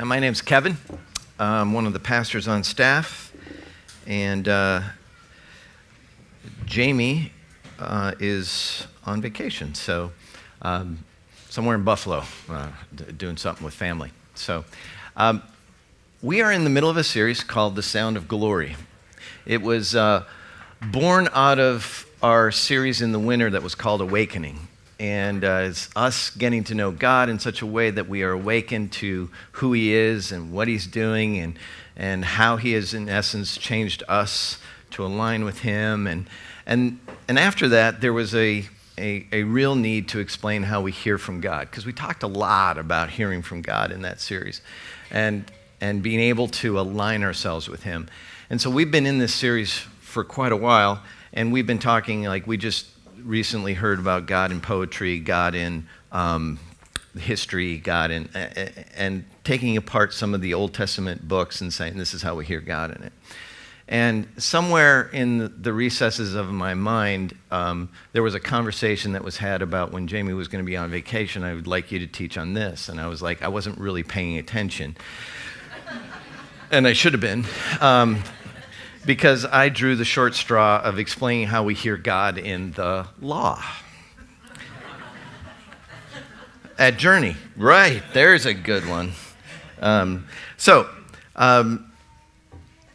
My name's Kevin. I'm one of the pastors on staff, and Jamie is on vacation, so somewhere in Buffalo, doing something with family. So we are in the middle of a series called The Sound of Glory. It was born out of our series in the winter that was called Awakening. And it's us getting to know God in such a way that we are awakened to who He is and what He's doing and how He has, in essence, changed us to align with Him. And after that, there was a real need to explain how we hear from God, because we talked a lot about hearing from God in that series and being able to align ourselves with Him. And so we've been in this series for quite a while, and we've been talking, like we just recently heard about God in poetry, God in history, God in, and taking apart some of the Old Testament books and saying, this is how we hear God in it. And somewhere in the recesses of my mind, there was a conversation that was had about when Jamie was going to be on vacation, I would like you to teach on this. And I was like, I wasn't really paying attention. And I should have been. Because I drew the short straw of explaining how we hear God in the law. At Journey, right, there's a good one. So I'm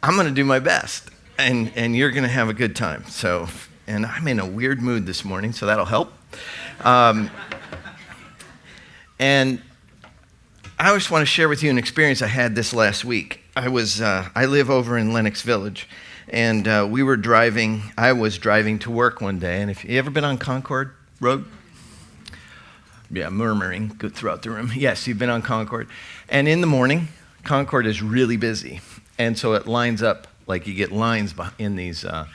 going to do my best, and you're going to have a good time. So, and I'm in a weird mood this morning, so that'll help. And I just want to share with you an experience I had this last week. I live over in Lenox Village, and I was driving to work one day, and if you ever been on Concord Road? Yeah, murmuring throughout the room. Yes, you've been on Concord. And in the morning, Concord is really busy, and so it lines up, like you get lines in these, at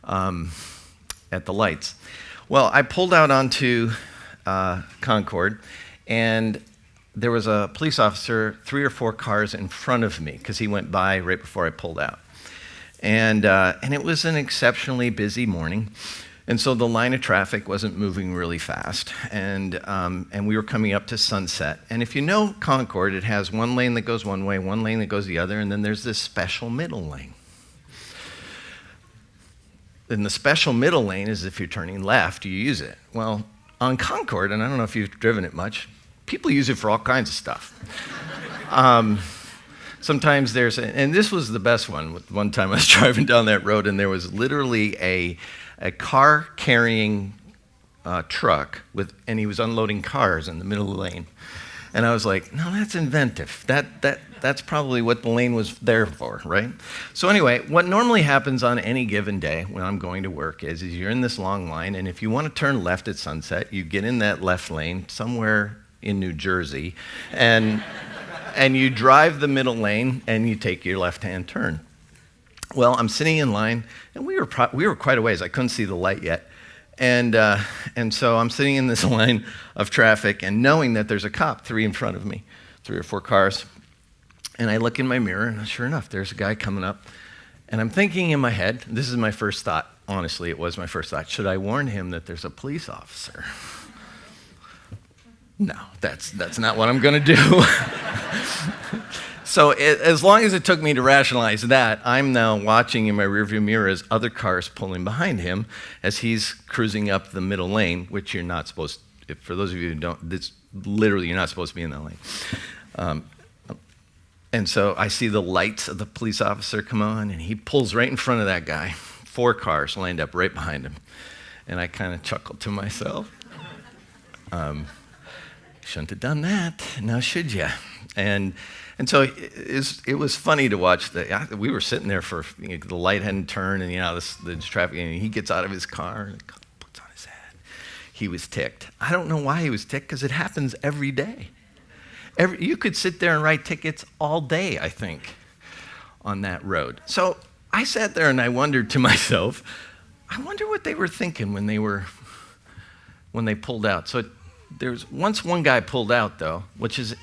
the lights. Well, I pulled out onto Concord, and there was a police officer 3 or 4 cars in front of me because he went by right before I pulled out. And it was an exceptionally busy morning. And so the line of traffic wasn't moving really fast. And we were coming up to Sunset. And if you know Concord, it has one lane that goes one way, one lane that goes the other, and then there's this special middle lane. And the special middle lane is if you're turning left, you use it. Well, on Concord, and I don't know if you've driven it much, people use it for all kinds of stuff. Sometimes and this was the best one. One time I was driving down that road, and there was literally a car carrying truck and he was unloading cars in the middle of the lane. And I was like, no, that's inventive. That's probably what the lane was there for, right? So anyway, what normally happens on any given day when I'm going to work is you're in this long line, and if you want to turn left at Sunset, you get in that left lane somewhere in New Jersey, and you drive the middle lane, and you take your left-hand turn. Well, I'm sitting in line, and we were quite a ways. I couldn't see the light yet, and so I'm sitting in this line of traffic, and knowing that there's a cop 3 in front of me, 3 or 4 cars, and I look in my mirror, and sure enough, there's a guy coming up, and I'm thinking in my head, this is my first thought. Honestly, it was my first thought. Should I warn him that there's a police officer? No, that's not what I'm going to do. So as long as it took me to rationalize that, I'm now watching in my rearview mirror as other cars pulling behind him as he's cruising up the middle lane, which you're not supposed to, for those of you who don't, literally you're not supposed to be in that lane. And so I see the lights of the police officer come on, and he pulls right in front of that guy. 4 cars lined up right behind him. And I kind of chuckled to myself. Shouldn't have done that. Now should you? And so it was funny to watch. We were sitting there for the light hadn't turned, and the traffic. And he gets out of his car and puts on his hat. He was ticked. I don't know why he was ticked, because it happens every day. You could sit there and write tickets all day, I think, on that road. So I sat there and I wondered to myself, I wonder what they were thinking when they pulled out. So once one guy pulled out, though, which is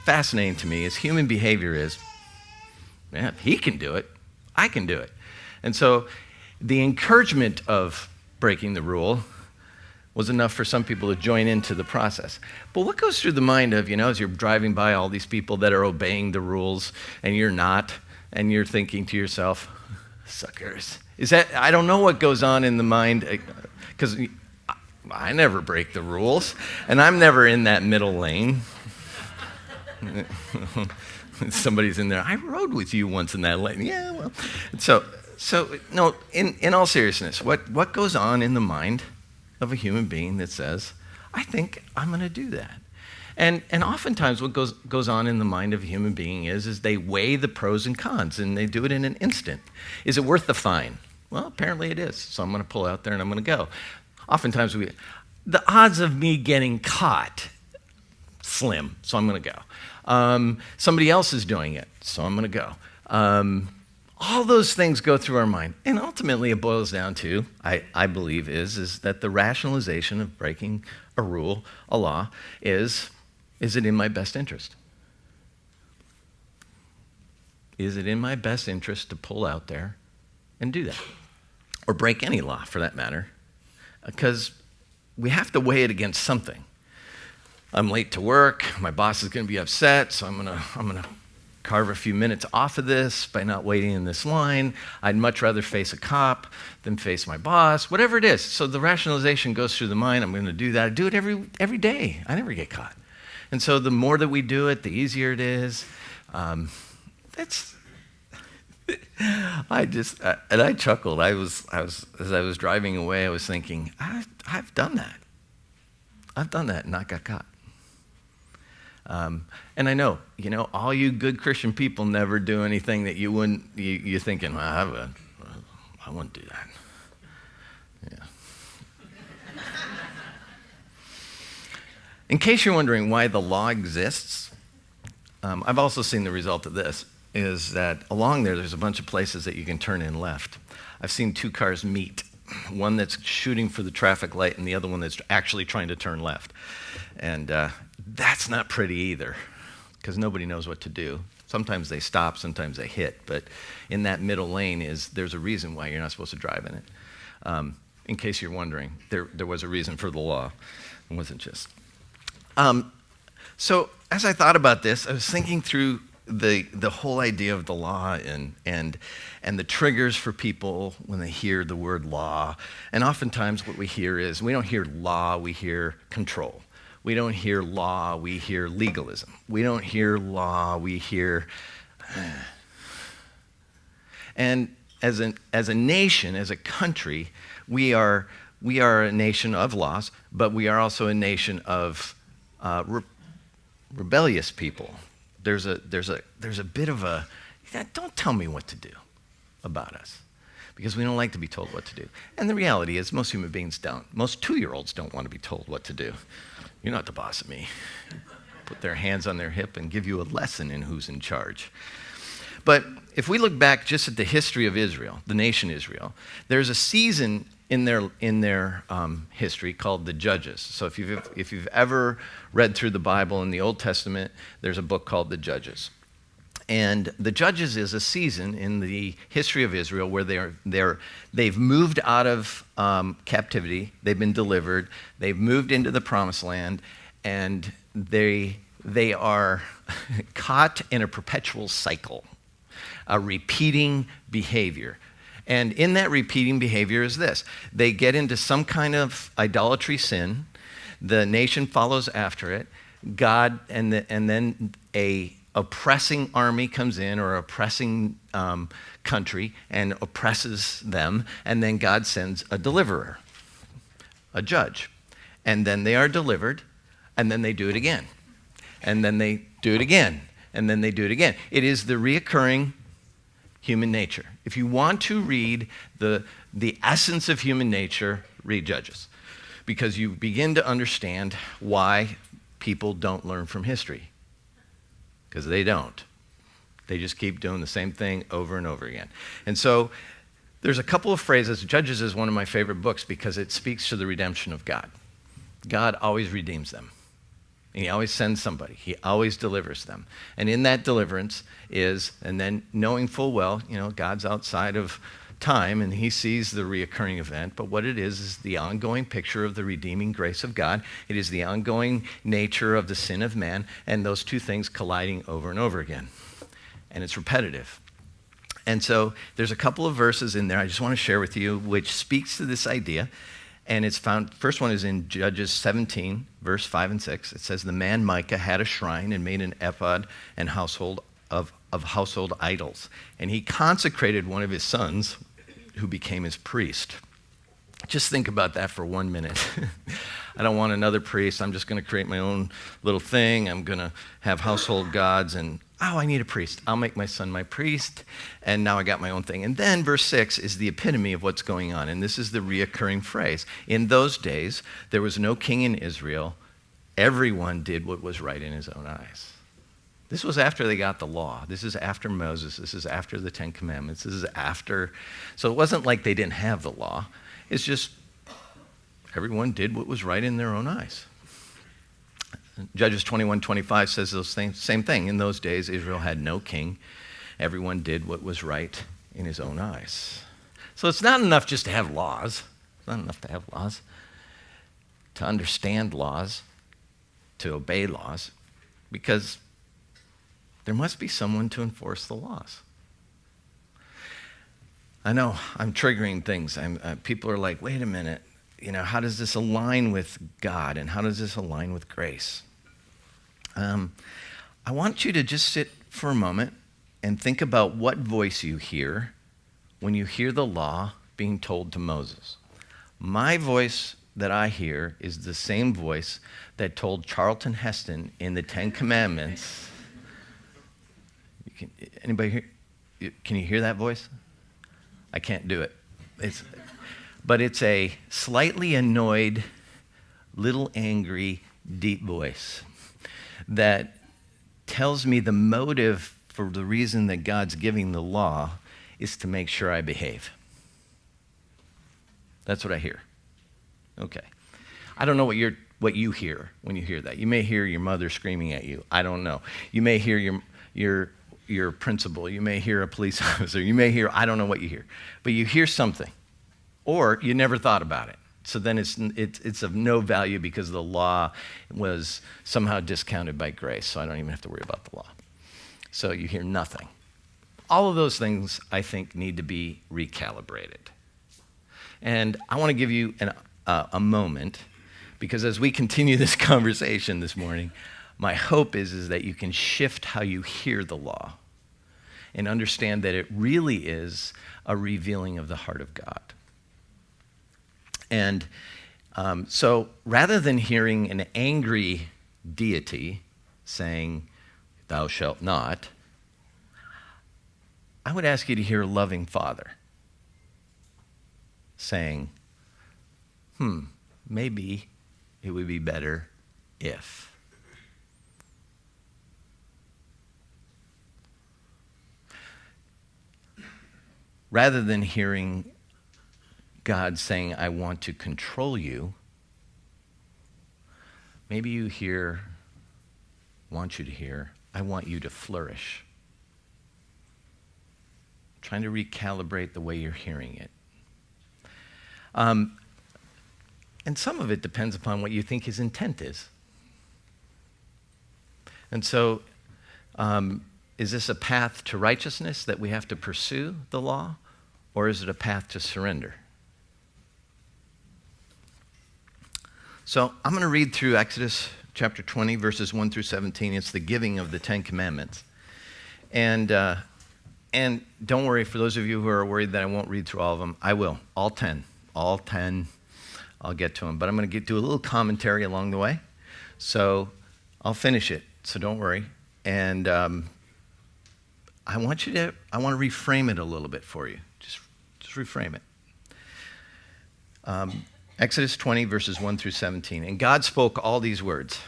fascinating to me, as human behavior is, man, if he can do it, I can do it. And so the encouragement of breaking the rule was enough for some people to join into the process. But what goes through the mind of, as you're driving by all these people that are obeying the rules and you're not, and you're thinking to yourself, suckers. I don't know what goes on in the mind, because I never break the rules, and I'm never in that middle lane. Somebody's in there, I rode with you once in that lane. Yeah, well. So no, in all seriousness, what goes on in the mind of a human being that says, I think I'm going to do that? And oftentimes what goes on in the mind of a human being is they weigh the pros and cons, and they do it in an instant. Is it worth the fine? Well, apparently it is, so I'm going to pull out there and I'm going to go. Oftentimes the odds of me getting caught, slim, so I'm going to go. Somebody else is doing it, so I'm going to go. All those things go through our mind. And ultimately it boils down to, I believe, is that the rationalization of breaking a rule, a law, is it in my best interest? Is it in my best interest to pull out there and do that? Or break any law, for that matter? Because we have to weigh it against something. I'm late to work, my boss is going to be upset, so I'm going to carve a few minutes off of this by not waiting in this line. I'd much rather face a cop than face my boss, whatever it is. So the rationalization goes through the mind. I'm going to do that. I do it every day. I never get caught. And so the more that we do it, the easier it is. I chuckled. As I was driving away, I was thinking, I've done that. I've done that and not got caught. And I know, all you good Christian people never do anything that you're thinking, well, I wouldn't do that. Yeah. In case you're wondering why the law exists, I've also seen the result of this, is that along there's a bunch of places that you can turn in left. I've seen two cars meet, one that's shooting for the traffic light and the other one that's actually trying to turn left. And that's not pretty either, because nobody knows what to do. Sometimes they stop, sometimes they hit, but in that middle lane there's a reason why you're not supposed to drive in it. In case you're wondering, there was a reason for the law. It wasn't just. So as I thought about this, I was thinking through the whole idea of the law and the triggers for people when they hear the word law. And oftentimes what we hear is, we don't hear law, we hear control. We don't hear law, we hear legalism. We don't hear law, we hear... And as a nation, as a country, we are a nation of laws, but we are also a nation of rebellious people. There's a bit of a, don't tell me what to do about us, because we don't like to be told what to do. And the reality is most human beings don't. Most 2-year-olds don't want to be told what to do. You're not the boss of me. Put their hands on their hip and give you a lesson in who's in charge. But if we look back just at the history of Israel, the nation Israel, there's a season in their history called the Judges. So if you've ever read through the Bible in the Old Testament, there's a book called the Judges. And the Judges is a season in the history of Israel where they've moved out of captivity, they've been delivered, they've moved into the Promised Land, and they are caught in a perpetual cycle, a repeating behavior. And in that repeating behavior is this: they get into some kind of idolatry sin, the nation follows after it, God, and then a oppressing army comes in, or oppressing country, and oppresses them, and then God sends a deliverer, a judge. And then they are delivered, and then they do it again. And then they do it again, and then they do it again. It is the reoccurring human nature. If you want to read the essence of human nature, read Judges, because you begin to understand why people don't learn from history. Because they don't. They just keep doing the same thing over and over again. And so there's a couple of phrases. Judges is one of my favorite books because it speaks to the redemption of God. God always redeems them. And he always sends somebody. He always delivers them. And in that deliverance is, and then knowing full well, God's outside of time, and he sees the reoccurring event, but what it is the ongoing picture of the redeeming grace of God. It is the ongoing nature of the sin of man, and those two things colliding over and over again. And it's repetitive. And so there's a couple of verses in there I just want to share with you which speaks to this idea. And it's found, first one is in Judges 17, verse 5 and 6. It says, the man Micah had a shrine and made an ephod and household of household idols. And he consecrated one of his sons who became his priest. Just think about that for 1 minute. I don't want another priest. I'm just going to create my own little thing. I'm going to have household gods, and I need a priest. I'll make my son my priest, and now I got my own thing. And then verse 6 is the epitome of what's going on, and this is the reoccurring phrase. In those days, there was no king in Israel. Everyone did what was right in his own eyes. This was after they got the law. This is after Moses. This is after the Ten Commandments. This is after. So it wasn't like they didn't have the law. It's just everyone did what was right in their own eyes. Judges 21:25 says the same thing. In those days, Israel had no king. Everyone did what was right in his own eyes. So it's not enough just to have laws. It's not enough to have laws, to understand laws, to obey laws, because there must be someone to enforce the laws. I know I'm triggering things. People are like, wait a minute, how does this align with God, and how does this align with grace? I want you to just sit for a moment and think about what voice you hear when you hear the law being told to Moses. My voice that I hear is the same voice that told Charlton Heston in the Ten Commandments. Anybody hear? Can you hear that voice? I can't do it. But it's a slightly annoyed, little angry, deep voice that tells me the motive for the reason that God's giving the law is to make sure I behave. That's what I hear. Okay. I don't know what you hear when you hear that. You may hear your mother screaming at you. I don't know. You may hear your principal. You may hear a police officer. You may hear, I don't know what you hear. But you hear something. Or you never thought about it. So then it's of no value because the law was somehow discounted by grace. So I don't even have to worry about the law. So you hear nothing. All of those things, I think, need to be recalibrated. And I want to give you a moment, because as we continue this conversation this morning, my hope is that you can shift how you hear the law and understand that it really is a revealing of the heart of God. And so rather than hearing an angry deity saying, thou shalt not, I would ask you to hear a loving father saying, maybe it would be better if. Rather than hearing God saying, I want to control you, maybe you want you to hear, I want you to flourish. Trying to recalibrate the way you're hearing it. And some of it depends upon what you think his intent is. And so, is this a path to righteousness that we have to pursue the law, or is it a path to surrender? So I'm going to read through Exodus chapter 20, verses 1 through 17. It's the giving of the Ten Commandments. And don't worry, for those of you who are worried that I won't read through all of them, I will. All 10. I'll get to them. But I'm going to do a little commentary along the way. So I'll finish it, so don't worry. And I want to reframe it a little bit for you. Just reframe it. Exodus 20, verses 1 through 17. And God spoke all these words.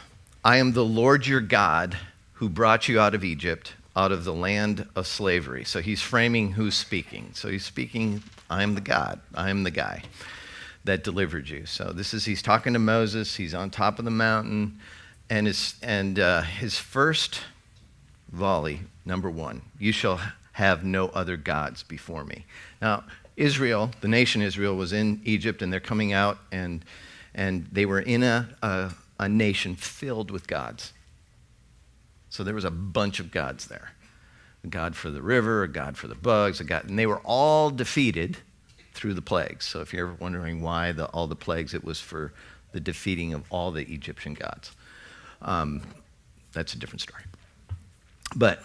I am the Lord your God who brought you out of Egypt, out of the land of slavery. So he's framing who's speaking. So he's speaking, I am the God. I am the guy that delivered you. So he's talking to Moses. He's on top of the mountain. And his first volley, number 1, you shall have no other gods before me. Now, Israel, the nation Israel, was in Egypt, and they're coming out, and they were in a nation filled with gods. So there was a bunch of gods there. A god for the river, a god for the bugs, and they were all defeated through the plagues. So if you're ever wondering why all the plagues, it was for the defeating of all the Egyptian gods. That's a different story. But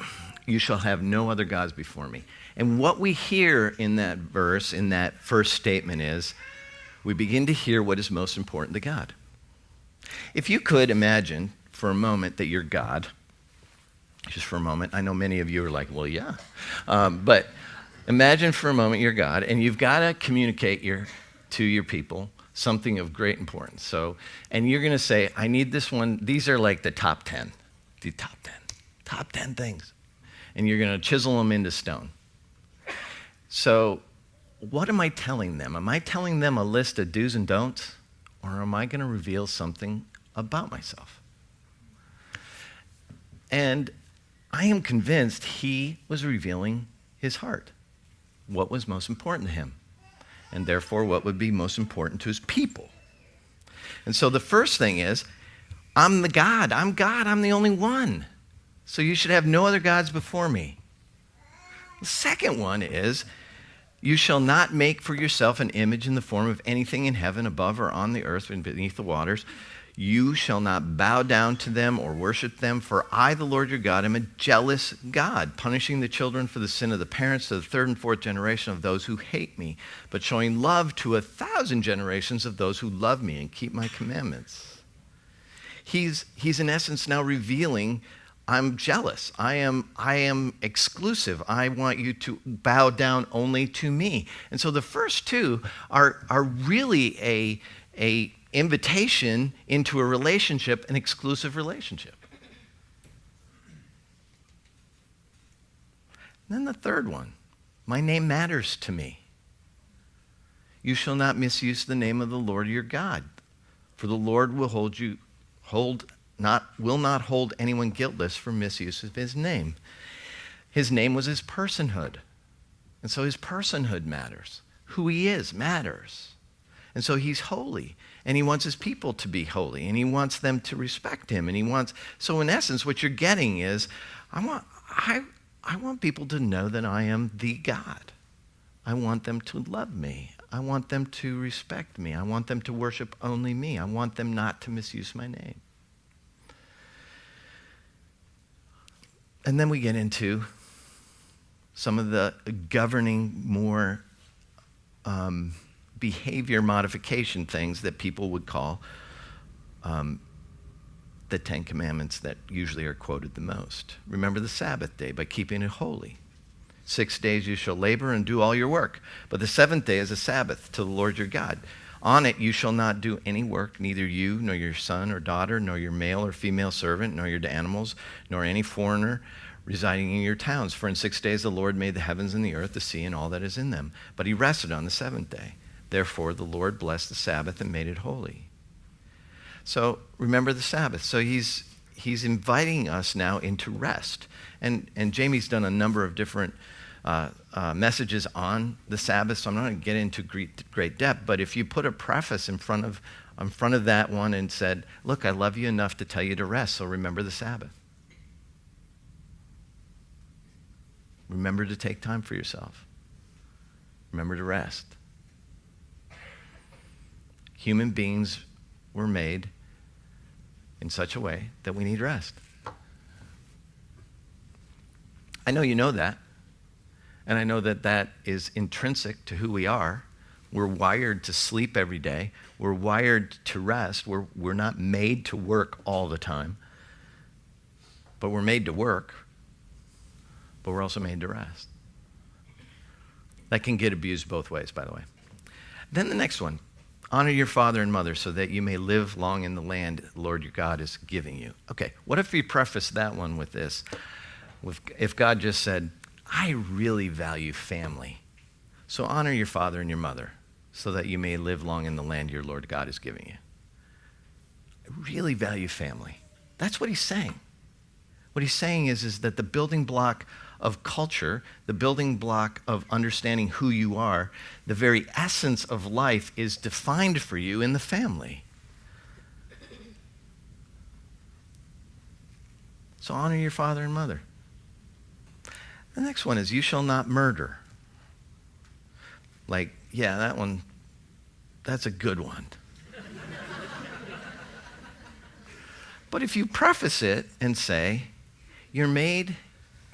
you shall have no other gods before me. And what we hear in that verse, in that first statement is, we begin to hear what is most important to God. If you could imagine for a moment that you're God, just for a moment, I know many of you are like, well, yeah. But imagine for a moment you're God, and you've got to communicate to your people something of great importance. So, and you're going to say, I need this one. These are like the top 10 things. And you're going to chisel them into stone. So what am I telling them? Am I telling them a list of do's and don'ts? Or am I going to reveal something about myself? And I am convinced he was revealing his heart. What was most important to him? And therefore, what would be most important to his people? And so the first thing is, I'm the God. I'm God. I'm the only one. So you should have no other gods before me. The second one is, you shall not make for yourself an image in the form of anything in heaven, above or on the earth and beneath the waters. You shall not bow down to them or worship them, for I, the Lord your God, am a jealous God, punishing the children for the sin of the parents to the third and fourth generation of those who hate me, but showing love to 1,000 generations of those who love me and keep my commandments. He's in essence now revealing, I'm jealous. I am exclusive. I want you to bow down only to me. And so the first two are really a invitation into a relationship, an exclusive relationship. And then the third one, my name matters to me. You shall not misuse the name of the Lord your God, for the Lord will not hold anyone guiltless for misuse of his name. His name was his personhood. And so his personhood matters. Who he is matters. And so he's holy. And he wants his people to be holy. And he wants them to respect him. So in essence, what you're getting is, I want people to know that I am the God. I want them to love me. I want them to respect me. I want them to worship only me. I want them not to misuse my name. And then we get into some of the governing more behavior modification things that people would call the 10 Commandments that usually are quoted the most. Remember the Sabbath day by keeping it holy. 6 days you shall labor and do all your work, but the seventh day is a Sabbath to the Lord your God. On it you shall not do any work, neither you, nor your son or daughter, nor your male or female servant, nor your animals, nor any foreigner residing in your towns. For in 6 days the Lord made the heavens and the earth, the sea, and all that is in them. But he rested on the seventh day. Therefore the Lord blessed the Sabbath and made it holy. So remember the Sabbath. So he's inviting us now into rest. And Jamie's done a number of different messages on the Sabbath, so I'm not going to get into great depth, but if you put a preface in front of that one and said, look, I love you enough to tell you to rest, so remember the Sabbath. Remember to take time for yourself. Remember to rest. Human beings were made in such a way that we need rest. I know you know that. And I know that that is intrinsic to who we are. We're wired to sleep every day. We're wired to rest. We're not made to work all the time. But we're made to work. But we're also made to rest. That can get abused both ways, by the way. Then the next one. Honor your father and mother so that you may live long in the land the Lord your God is giving you. Okay, what if we preface that one with this? If God just said, I really value family. So honor your father and your mother so that you may live long in the land your Lord God is giving you. I really value family. That's what he's saying. What he's saying is that the building block of culture, the building block of understanding who you are, the very essence of life is defined for you in the family. So honor your father and mother. The next one is you shall not murder. Like, yeah, that one, that's a good one. But if you preface it and say, you're made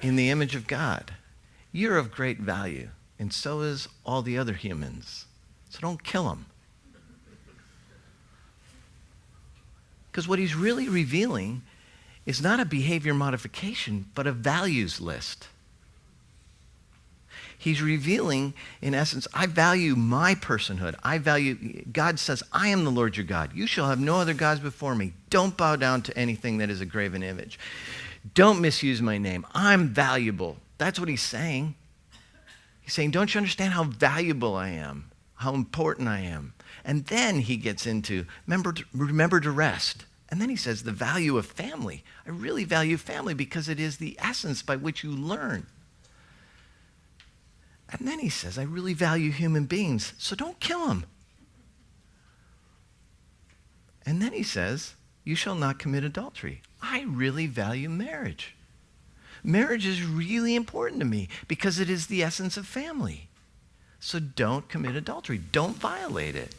in the image of God, you're of great value, and so is all the other humans. So don't kill them. Because what he's really revealing is not a behavior modification, but a values list. He's revealing, in essence, I value my personhood. God says, I am the Lord your God. You shall have no other gods before me. Don't bow down to anything that is a graven image. Don't misuse my name. I'm valuable. That's what he's saying. He's saying, don't you understand how valuable I am, how important I am? And then he gets into, remember to rest. And then he says, the value of family. I really value family because it is the essence by which you learn. And then he says, I really value human beings, so don't kill them. And then he says, you shall not commit adultery. I really value marriage. Marriage is really important to me because it is the essence of family. So don't commit adultery. Don't violate it.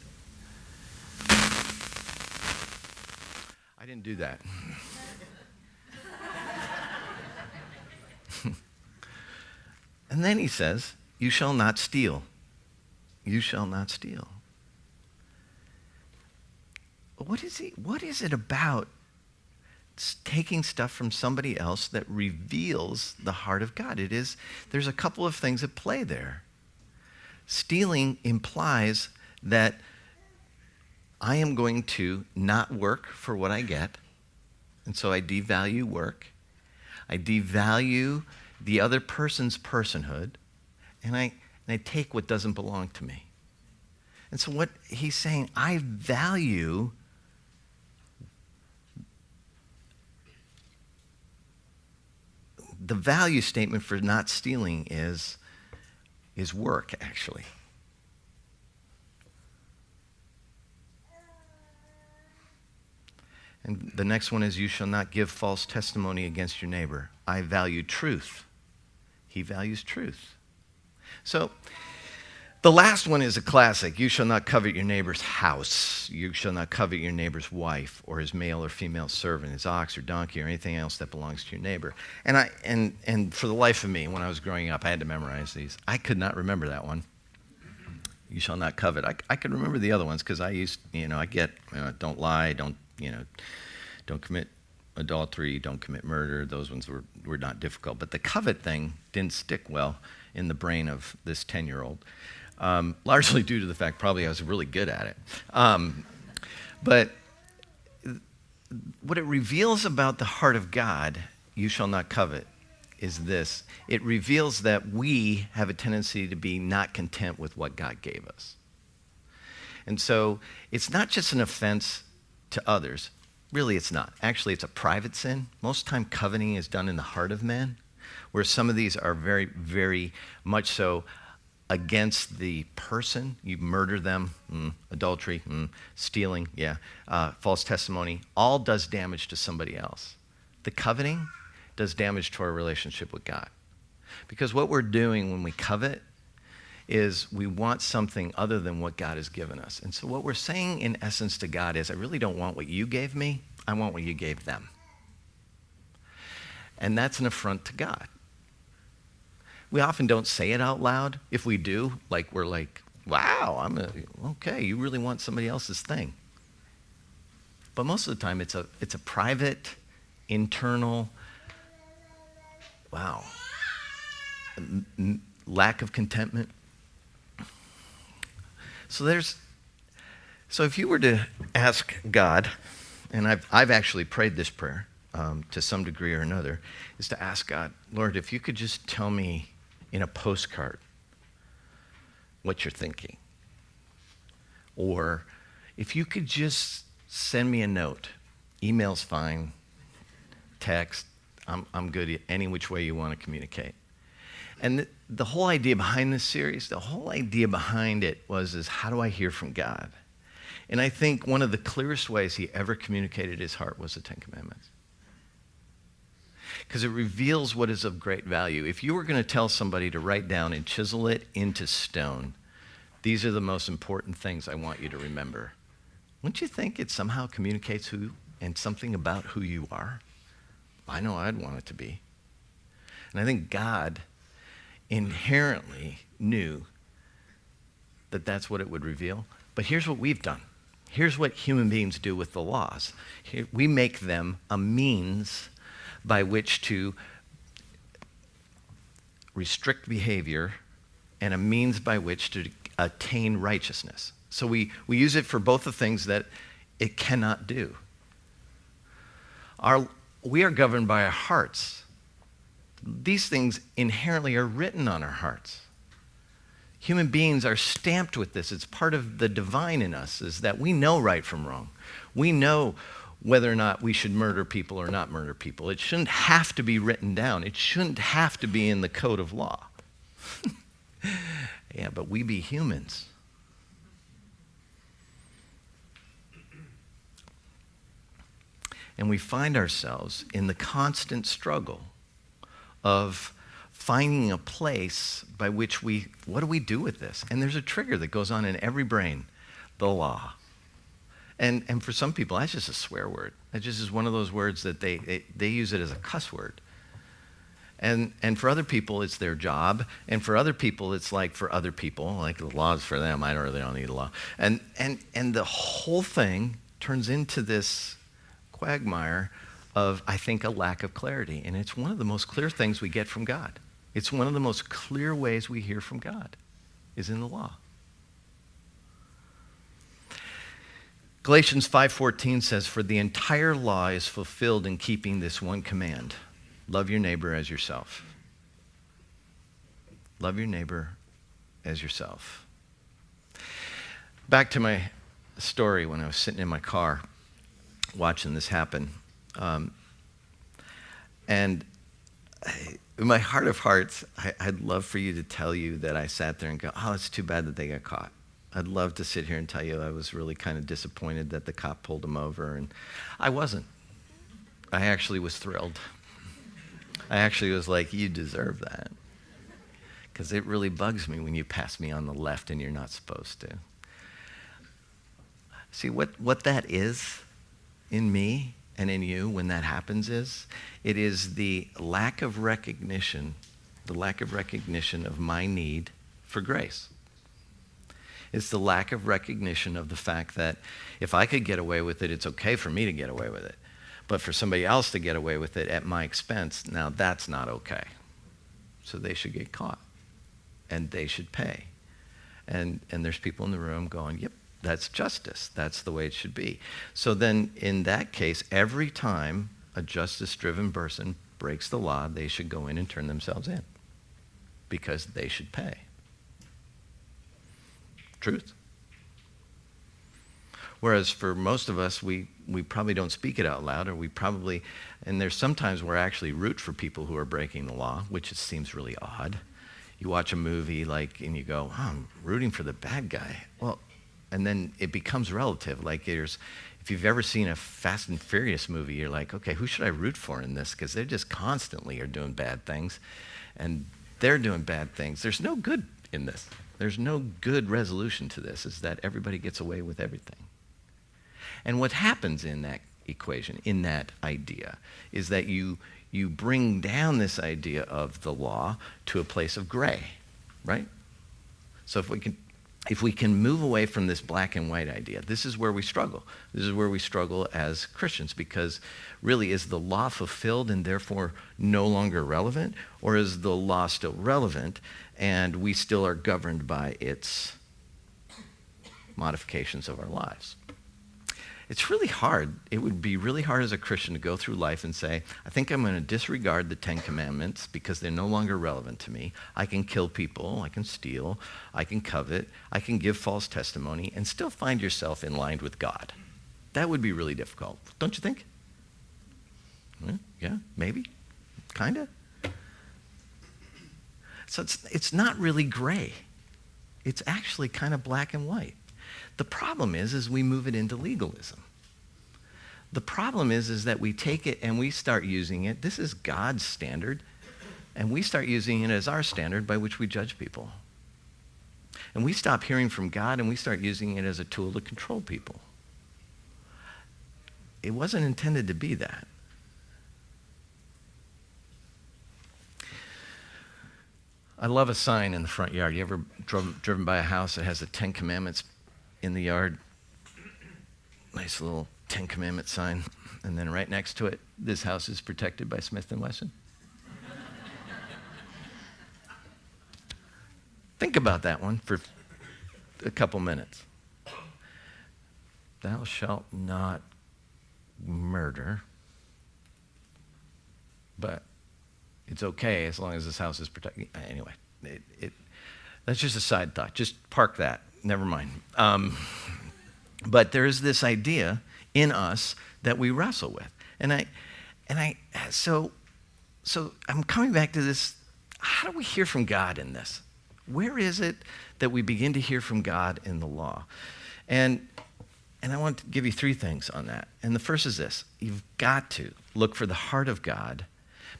I didn't do that. And then he says, you shall not steal. You shall not steal. What is it about taking stuff from somebody else that reveals the heart of God? There's a couple of things at play there. Stealing implies that I am going to not work for what I get, and so I devalue work. I devalue the other person's personhood, and I take what doesn't belong to me. And so what he's saying, I value the value statement for not stealing is work, actually. And the next one is, you shall not give false testimony against your neighbor. I value truth. He values truth. So the last one is a classic. You shall not covet your neighbor's house. You shall not covet your neighbor's wife or his male or female servant, his ox or donkey or anything else that belongs to your neighbor. And for the life of me, when I was growing up, I had to memorize these. I could not remember that one. You shall not covet. I could remember the other ones because don't lie, don't commit adultery, don't commit murder. Those ones were not difficult. But the covet thing didn't stick well in the brain of this 10-year-old, largely due to the fact probably I was really good at it. But what it reveals about the heart of God, you shall not covet, is this. It reveals that we have a tendency to be not content with what God gave us. And so it's not just an offense to others. Really, it's not. Actually, it's a private sin. Most of the time, coveting is done in the heart of man, where some of these are very, very much so against the person. You murder them, adultery, stealing, false testimony, all does damage to somebody else. The coveting does damage to our relationship with God. Because what we're doing when we covet is we want something other than what God has given us. And so what we're saying in essence to God is, I really don't want what you gave me, I want what you gave them. And that's an affront to God. We often don't say it out loud. If we do, we're like, wow, okay, you really want somebody else's thing. But most of the time it's a private, internal, lack of contentment. So if you were to ask God, and I've actually prayed this prayer to some degree or another, is to ask God, Lord, if you could just tell me in a postcard what you're thinking. Or if you could just send me a note. Email's fine. Text. I'm good any which way you want to communicate. And the whole idea behind this series, the whole idea behind it is how do I hear from God? And I think one of the clearest ways he ever communicated his heart was the Ten Commandments. Because it reveals what is of great value. If you were going to tell somebody to write down and chisel it into stone, these are the most important things I want you to remember. Wouldn't you think it somehow communicates who and something about who you are? I know I'd want it to be. And I think God inherently knew that that's what it would reveal. But here's what we've done. Here's what human beings do with the laws. We make them a means by which to restrict behavior and a means by which to attain righteousness. So we use it for both the things that it cannot do. We are governed by our hearts. These things inherently are written on our hearts. Human beings are stamped with this. It's part of the divine in us, is that we know right from wrong. We know whether or not we should murder people or not murder people. It shouldn't have to be written down. It shouldn't have to be in the code of law. Yeah, but we be humans. And we find ourselves in the constant struggle of finding a place by which what do we do with this? And there's a trigger that goes on in every brain, the law. And for some people, that's just a swear word. That just is one of those words that they use it as a cuss word. And for other people, it's their job. And for other people, it's like for other people, like the law's for them. I don't need a law. And the whole thing turns into this quagmire of, I think, a lack of clarity. And it's one of the most clear things we get from God. It's one of the most clear ways we hear from God is in the law. Galatians 5:14 says, "For the entire law is fulfilled in keeping this one command. Love your neighbor as yourself." Love your neighbor as yourself. Back to my story when I was sitting in my car watching this happen. And in my heart of hearts, I'd love for you to tell you that I sat there and go, oh, it's too bad that they got caught. I'd love to sit here and tell you I was really kind of disappointed that the cop pulled them over. And I wasn't. I actually was thrilled. I actually was like, you deserve that. Because it really bugs me when you pass me on the left and you're not supposed to. See, what that is in me and in you when that happens it is the lack of recognition of my need for grace. It's the lack of recognition of the fact that if I could get away with it, it's okay for me to get away with it. But for somebody else to get away with it at my expense, now that's not okay. So they should get caught and they should pay. And there's people in the room going, yep, that's justice. That's the way it should be. So then in that case, every time a justice-driven person breaks the law, they should go in and turn themselves in because they should pay. Truth. Whereas for most of us, we probably don't speak it out loud, or and there's sometimes where I actually root for people who are breaking the law, which just seems really odd. You watch a movie and you go, oh, I'm rooting for the bad guy. Well, and then it becomes relative. Like if you've ever seen a Fast and Furious movie, you're like, okay, who should I root for in this? Because they just constantly are doing bad things, and they're doing bad things. There's no good in this. There's no good resolution to this, is that everybody gets away with everything. And what happens in that equation, in that idea, is that you bring down this idea of the law to a place of gray, right? So if we can move away from this black and white idea, this is where we struggle. This is where we struggle as Christians, because really, is the law fulfilled and therefore no longer relevant? Or is the law still relevant and we still are governed by its modifications of our lives? It's really hard. It would be really hard as a Christian to go through life and say, I think I'm going to disregard the 10 Commandments because they're no longer relevant to me. I can kill people, I can steal, I can covet, I can give false testimony, and still find yourself in line with God. That would be really difficult, don't you think? Yeah, maybe. kind of. So it's not really gray. It's actually kind of black and white. The problem is we move it into legalism. The problem is that we take it and we start using it. This is God's standard, and we start using it as our standard by which we judge people. And we stop hearing from God, and we start using it as a tool to control people. It wasn't intended to be that. I love a sign in the front yard. You ever driven by a house that has the 10 Commandments in the yard? Nice little 10 Commandment sign. And then right next to it, this house is protected by Smith & Wesson. Think about that one for a couple minutes. Thou shalt not murder, but it's okay as long as this house is protected. Anyway, that's just a side thought. Just park that. Never mind. But there is this idea in us that we wrestle with, so I'm coming back to this. How do we hear from God in this? Where is it that we begin to hear from God in the law? And I want to give you 3 things on that. And the first is this: you've got to look for the heart of God,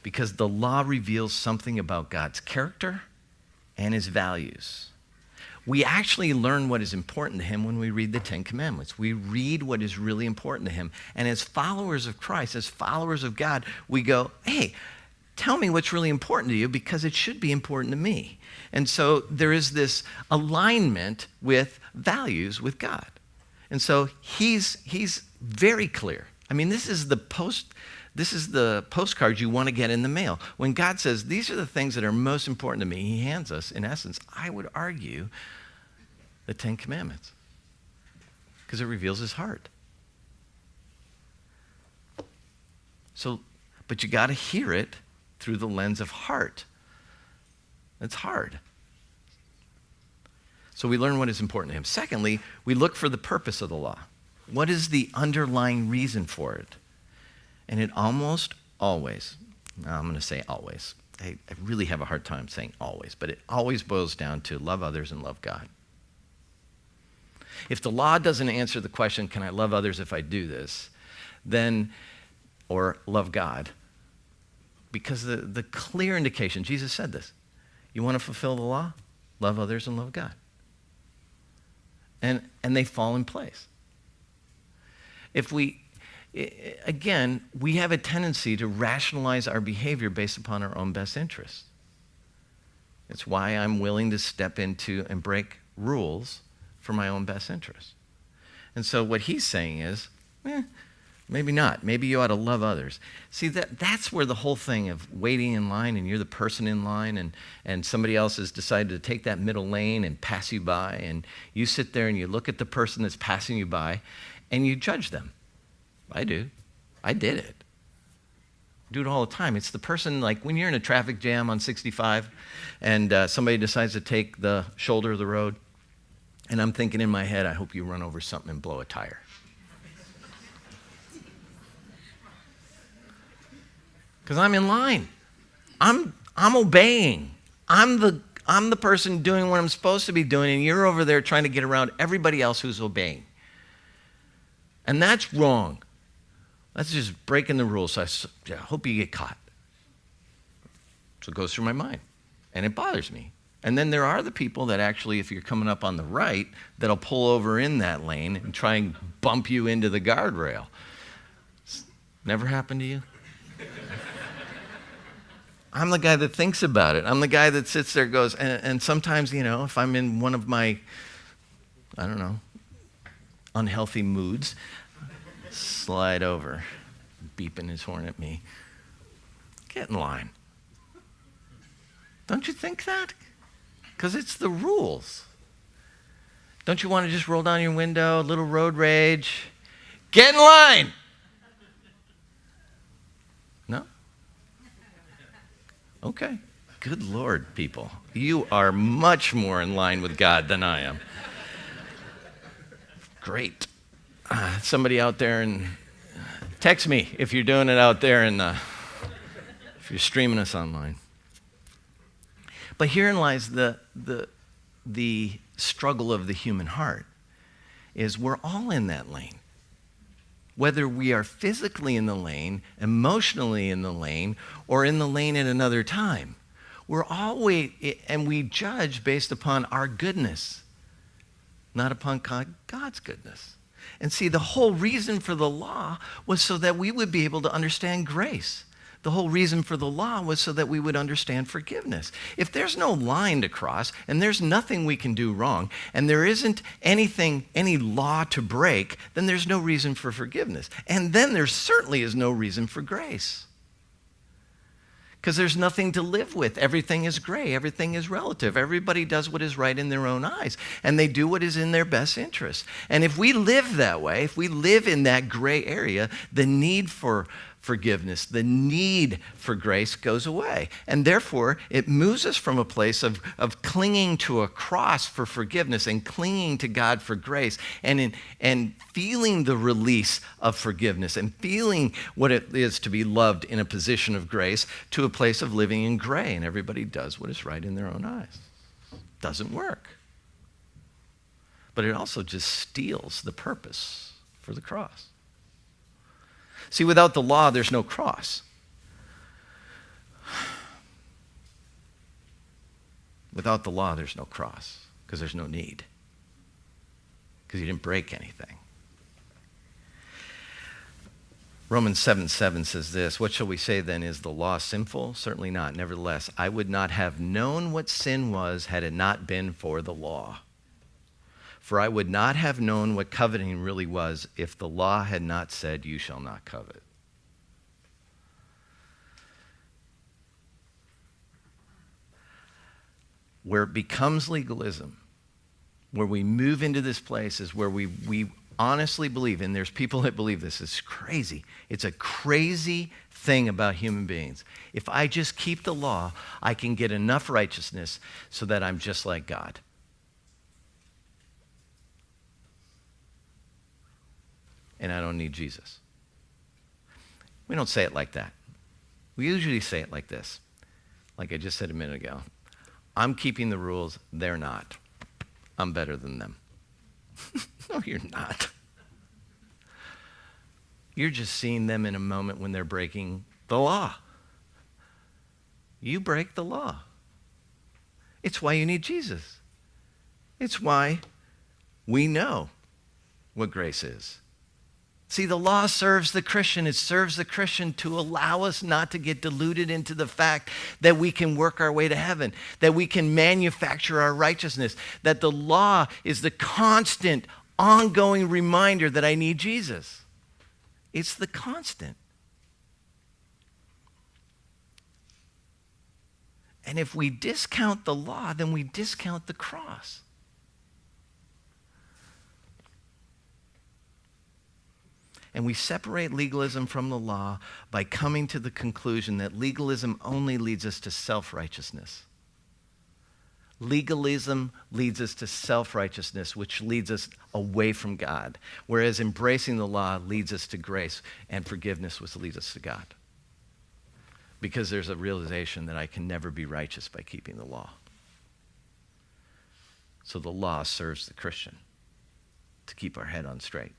because the law reveals something about God's character and his values. We actually learn what is important to him when we read the 10 Commandments. We read what is really important to him. And as followers of Christ, as followers of God, we go, hey, tell me what's really important to you, because it should be important to me. And so there is this alignment with values with God. And so he's very clear. I mean, this is the postcard you want to get in the mail. When God says, these are the things that are most important to me, he hands us, in essence, I would argue, the 10 Commandments, because it reveals his heart. So, but you got to hear it through the lens of heart. It's hard. So we learn what is important to him. Secondly, we look for the purpose of the law. What is the underlying reason for it? And it almost always, I'm going to say always. I really have a hard time saying always, but it always boils down to love others and love God. If the law doesn't answer the question, can I love others if I do this, then, or love God, because the clear indication, Jesus said this, you want to fulfill the law? Love others and love God. And they fall in place. Again, we have a tendency to rationalize our behavior based upon our own best interests. It's why I'm willing to step into and break rules for my own best interest. And so what he's saying is, maybe not. Maybe you ought to love others. See, that's where the whole thing of waiting in line, and you're the person in line, and somebody else has decided to take that middle lane and pass you by, and you sit there and you look at the person that's passing you by, and you judge them. I do. I did it. I do it all the time. It's the person, like when you're in a traffic jam on 65 and somebody decides to take the shoulder of the road, and I'm thinking in my head, I hope you run over something and blow a tire. Because I'm in line. I'm obeying. I'm the person doing what I'm supposed to be doing, and you're over there trying to get around everybody else who's obeying. And that's wrong. That's just breaking the rules. So I hope you get caught. So it goes through my mind. And it bothers me. And then there are the people that actually, if you're coming up on the right, that'll pull over in that lane and try and bump you into the guardrail. Never happened to you? I'm the guy that thinks about it. I'm the guy that sits there and goes, and sometimes, if I'm in one of my, unhealthy moods, slide over, beeping his horn at me. Get in line. Don't you think that? Because it's the rules. Don't you want to just roll down your window, a little road rage? Get in line! No? Okay. Good Lord, people. You are much more in line with God than I am. Great. Somebody out there, and text me if you're doing it out there in the if you're streaming us online. But herein lies the struggle of the human heart, is we're all in that lane. Whether we are physically in the lane, emotionally in the lane, or in the lane at another time. We're always, and we judge based upon our goodness, not upon God's goodness. And see, the whole reason for the law was so that we would be able to understand grace. The whole reason for the law was so that we would understand forgiveness. If there's no line to cross, and there's nothing we can do wrong, and there isn't any law to break, then there's no reason for forgiveness. And then there certainly is no reason for grace. Because there's nothing to live with. Everything is gray. Everything is relative. Everybody does what is right in their own eyes, and they do what is in their best interest. And if we live that way, if we live in that gray area, the need for forgiveness, the need for grace goes away. And therefore, it moves us from a place of clinging to a cross for forgiveness and clinging to God for grace and feeling the release of forgiveness and feeling what it is to be loved in a position of grace to a place of living in gray, and everybody does what is right in their own eyes. Doesn't work. But it also just steals the purpose for the cross. See, without the law, there's no cross. Without the law, there's no cross, because there's no need, because you didn't break anything. Romans 7:7 says this, "What shall we say then? Is the law sinful? Certainly not. Nevertheless, I would not have known what sin was had it not been for the law. For I would not have known what coveting really was if the law had not said, 'You shall not covet.'" Where it becomes legalism, where we move into this place, is where we honestly believe, and there's people that believe this, it's crazy. It's a crazy thing about human beings. If I just keep the law, I can get enough righteousness so that I'm just like God. And I don't need Jesus. We don't say it like that. We usually say it like this. Like I just said a minute ago. I'm keeping the rules, they're not. I'm better than them. No, you're not. You're just seeing them in a moment when they're breaking the law. You break the law. It's why you need Jesus. It's why we know what grace is. See, the law serves the Christian. It serves the Christian to allow us not to get deluded into the fact that we can work our way to heaven, that we can manufacture our righteousness, that the law is the constant, ongoing reminder that I need Jesus. It's the constant. And if we discount the law, then we discount the cross. And we separate legalism from the law by coming to the conclusion that legalism only leads us to self-righteousness. Legalism leads us to self-righteousness, which leads us away from God, whereas embracing the law leads us to grace and forgiveness, which leads us to God. Because there's a realization that I can never be righteous by keeping the law. So the law serves the Christian to keep our head on straight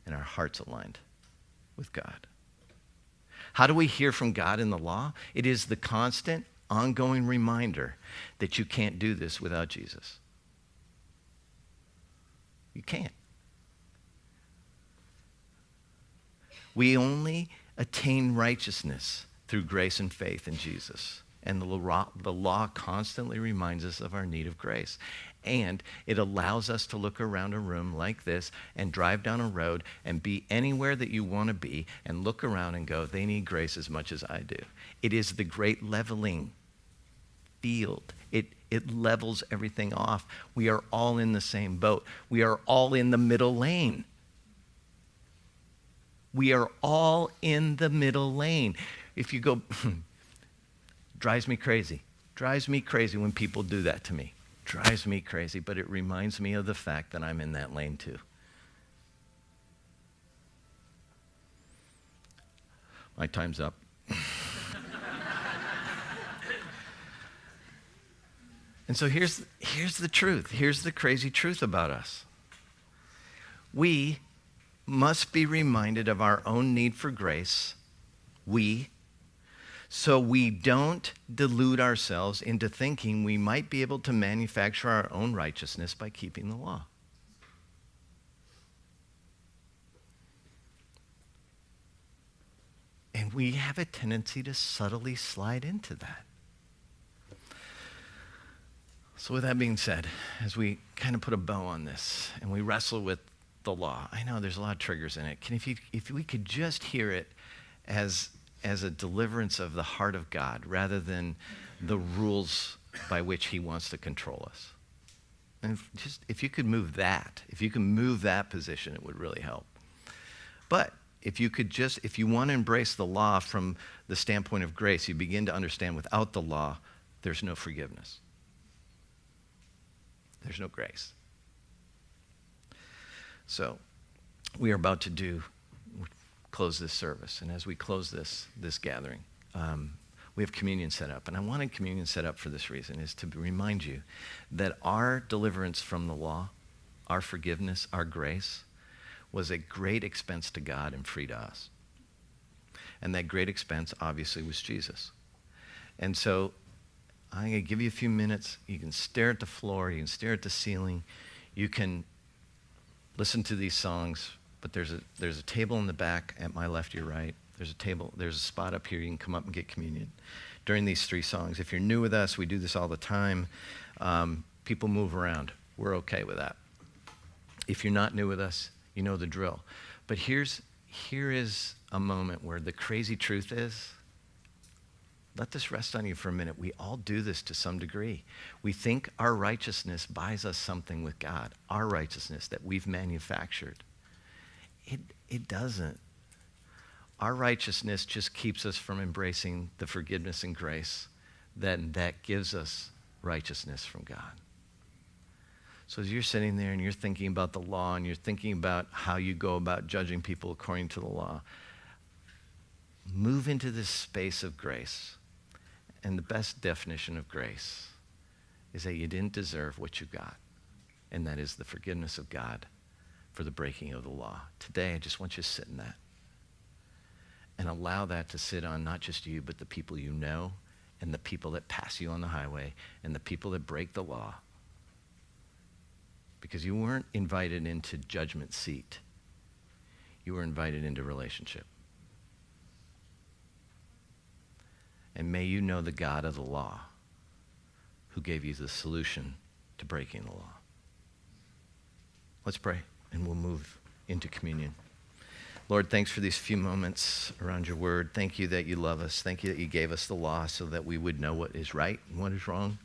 and our hearts aligned with God. How do we hear from God in the law? It is the constant, ongoing reminder that you can't do this without Jesus. You can't. We only attain righteousness through grace and faith in Jesus. And the law constantly reminds us of our need of grace. And it allows us to look around a room like this and drive down a road and be anywhere that you want to be and look around and go, they need grace as much as I do. It is the great leveling field. It levels everything off. We are all in the same boat. We are all in the middle lane. We are all in the middle lane. If you go, drives me crazy. Drives me crazy when people do that to me. Drives me crazy, but it reminds me of the fact that I'm in that lane too. My time's up. And so here's the truth. Here's the crazy truth about us. We must be reminded of our own need for grace. So we don't delude ourselves into thinking we might be able to manufacture our own righteousness by keeping the law. And we have a tendency to subtly slide into that. So with that being said, as we kind of put a bow on this and we wrestle with the law, I know there's a lot of triggers in it. If we could just hear it as a deliverance of the heart of God rather than the rules by which he wants to control us. And if you could move that position, it would really help. But if you want to embrace the law from the standpoint of grace, you begin to understand without the law, there's no forgiveness. There's no grace. So we are about to close this service. And as we close this gathering, we have communion set up. And I wanted communion set up for this reason, is to remind you that our deliverance from the law, our forgiveness, our grace, was a great expense to God and free to us. And that great expense obviously was Jesus. And so I'm going to give you a few minutes. You can stare at the floor. You can stare at the ceiling. You can listen to these songs. But there's a table in the back at my left, your right. There's a spot up here. You can come up and get communion during these 3 songs. If you're new with us, we do this all the time. People move around. We're okay with that. If you're not new with us, you know the drill. But here is a moment where the crazy truth is, let this rest on you for a minute. We all do this to some degree. We think our righteousness buys us something with God, our righteousness that we've manufactured. It doesn't. Our righteousness just keeps us from embracing the forgiveness and grace that gives us righteousness from God. So as you're sitting there and you're thinking about the law and you're thinking about how you go about judging people according to the law, move into this space of grace. And the best definition of grace is that you didn't deserve what you got, and that is the forgiveness of God for the breaking of the law. Today, I just want you to sit in that and allow that to sit on not just you, but the people you know and the people that pass you on the highway and the people that break the law. Because you weren't invited into judgment seat. You were invited into relationship. And may you know the God of the law who gave you the solution to breaking the law. Let's pray, and we'll move into communion. Lord, thanks for these few moments around your word. Thank you that you love us. Thank you that you gave us the law so that we would know what is right and what is wrong.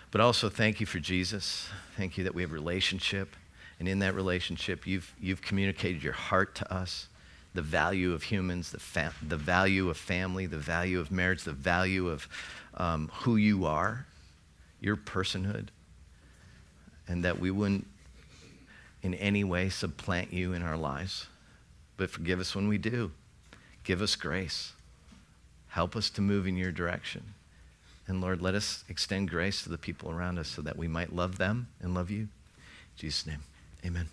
But also thank you for Jesus. Thank you that we have relationship. And in that relationship, you've communicated your heart to us, the value of humans, the value of family, the value of marriage, the value of who you are, your personhood, and that we wouldn't in any way supplant you in our lives. But forgive us when we do. Give us grace. Help us to move in your direction. And Lord, let us extend grace to the people around us so that we might love them and love you. In Jesus' name, amen.